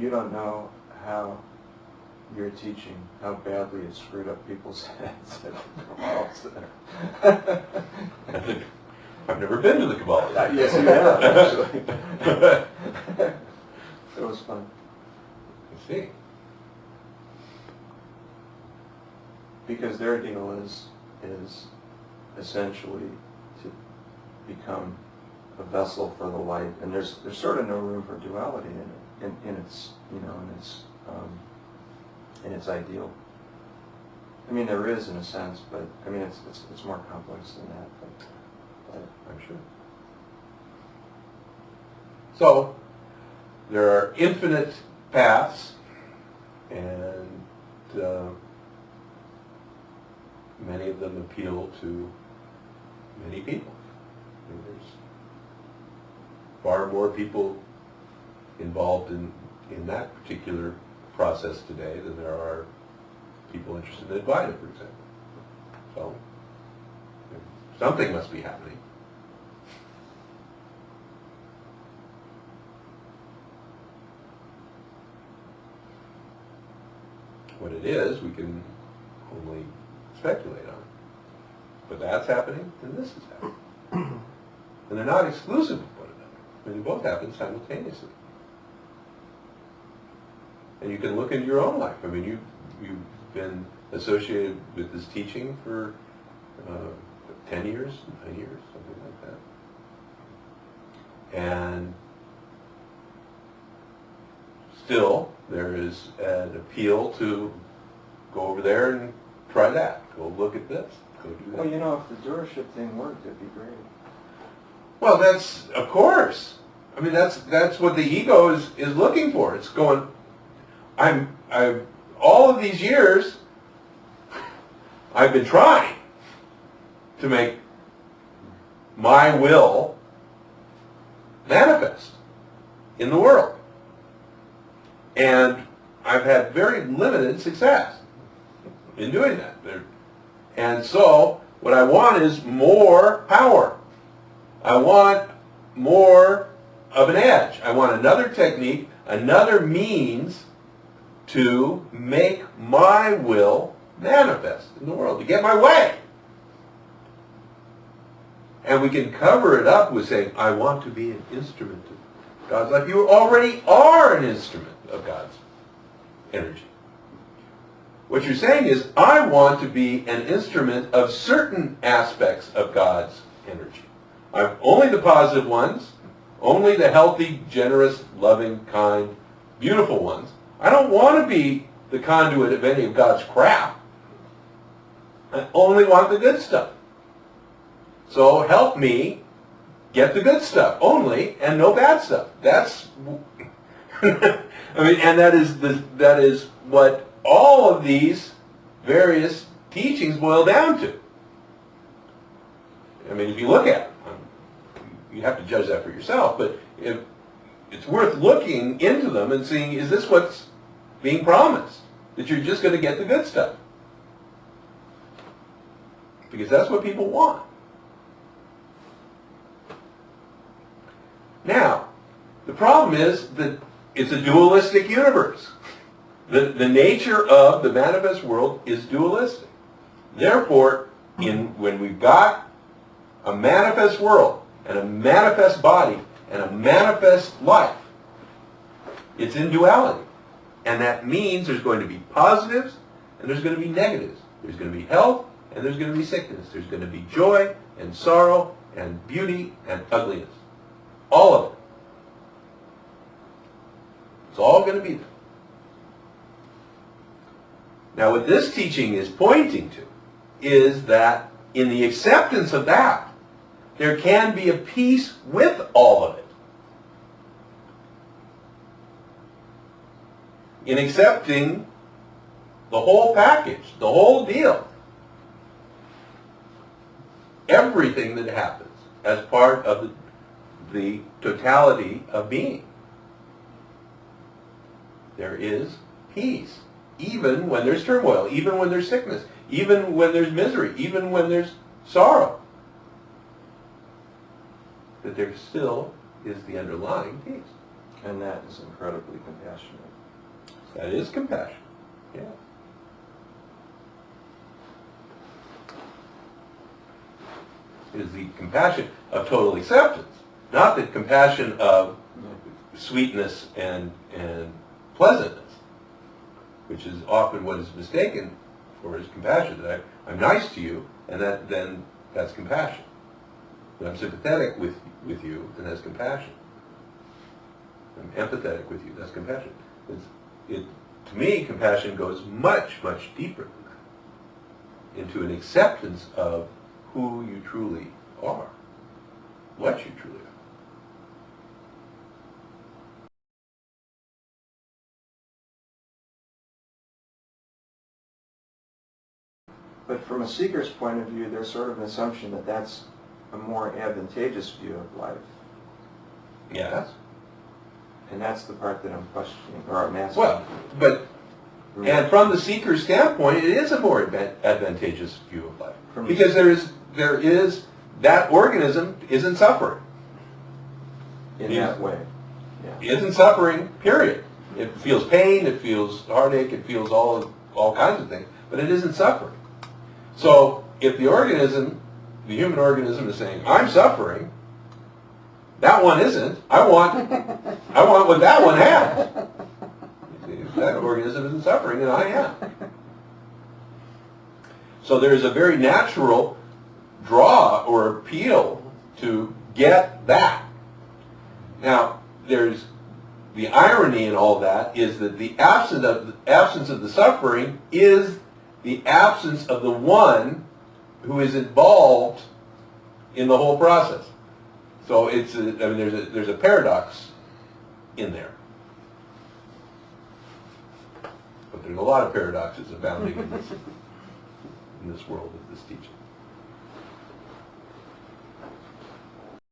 you don't know how your teaching, how badly it screwed up people's heads at the Kabbalah Center. I've never been to the Kabbalah Center. Yes, you have, actually. It was fun. I see. Because their deal is essentially to become a vessel for the light, and there's sort of no room for duality in it, in its in its ideal. I mean, there is in a sense, but I mean it's more complex than that. But I'm sure. So there are infinite paths, and many of them appeal to many people. I mean, there's far more people involved in that particular process today than there are people interested in Advaita, for example. So something must be happening. What it is, we can only speculate on. But that's happening, and this is happening. And they're not exclusive of one another. I mean, they both happen simultaneously. And you can look into your own life. I mean, you've been associated with this teaching for 10 years, 9 years, something like that. And still, there is an appeal to go over there and try that. Go look at this. Go do that. well, you know, if the doership thing worked, it'd be great. Well, that's, of course. I mean, that's what the ego is looking for. It's going, I've all of these years, I've been trying to make my will manifest in the world. And I've had very limited success in doing that. And so, what I want is more power. I want more of an edge. I want another technique, another means to make my will manifest in the world, to get my way. And we can cover it up with saying, I want to be an instrument of God's life. You already are an instrument of God's energy. What you're saying is, I want to be an instrument of certain aspects of God's energy. Only the positive ones, only the healthy, generous, loving, kind, beautiful ones. I don't want to be the conduit of any of God's crap. I only want the good stuff. So help me get the good stuff only, and no bad stuff. That's, I mean, and that is what all of these various teachings boil down to. I mean, if you look at them, you have to judge that for yourself, but it's worth looking into them and seeing, is this what's being promised? That you're just going to get the good stuff? Because that's what people want. Now, the problem is that it's a dualistic universe. The nature of the manifest world is dualistic. Therefore, when we've got a manifest world and a manifest body and a manifest life, it's in duality. And that means there's going to be positives and there's going to be negatives. There's going to be health and there's going to be sickness. There's going to be joy and sorrow and beauty and ugliness. All of it. It's all going to be there. Now, what this teaching is pointing to is that in the acceptance of that, there can be a peace with all of it. In accepting the whole package, the whole deal, everything that happens as part of the totality of being, there is peace. Even when there's turmoil, even when there's sickness, even when there's misery, even when there's sorrow, that there still is the underlying peace. And that is incredibly compassionate. That is compassion. Yeah. It is the compassion of total acceptance, not the compassion of sweetness and pleasantness, which is often what is mistaken for as compassion. That I'm nice to you, and then that's compassion. When I'm sympathetic with you, then that's compassion. I'm empathetic with you, that's compassion. To me, compassion goes much, much deeper than that, into an acceptance of who you truly are, what you truly are. But from a seeker's point of view, there's sort of an assumption that that's a more advantageous view of life. Yes. And that's the part that I'm questioning, or I'm asking. Well, but, and from the seeker's standpoint, it is a more advantageous view of life. Because there is, that organism isn't suffering. In that way. Yeah. Isn't suffering, period. It feels pain, it feels heartache, it feels all kinds of things, but it isn't suffering. So if the organism, the human organism is saying, I'm suffering, that one isn't, I want what that one has. If that organism isn't suffering, then I am. So there's a very natural draw or appeal to get that. Now, there's the irony in all that is that the absence of the suffering is the absence of the one who is involved in the whole process. So it's there's a paradox in there. But there's a lot of paradoxes abounding in this world of this teaching.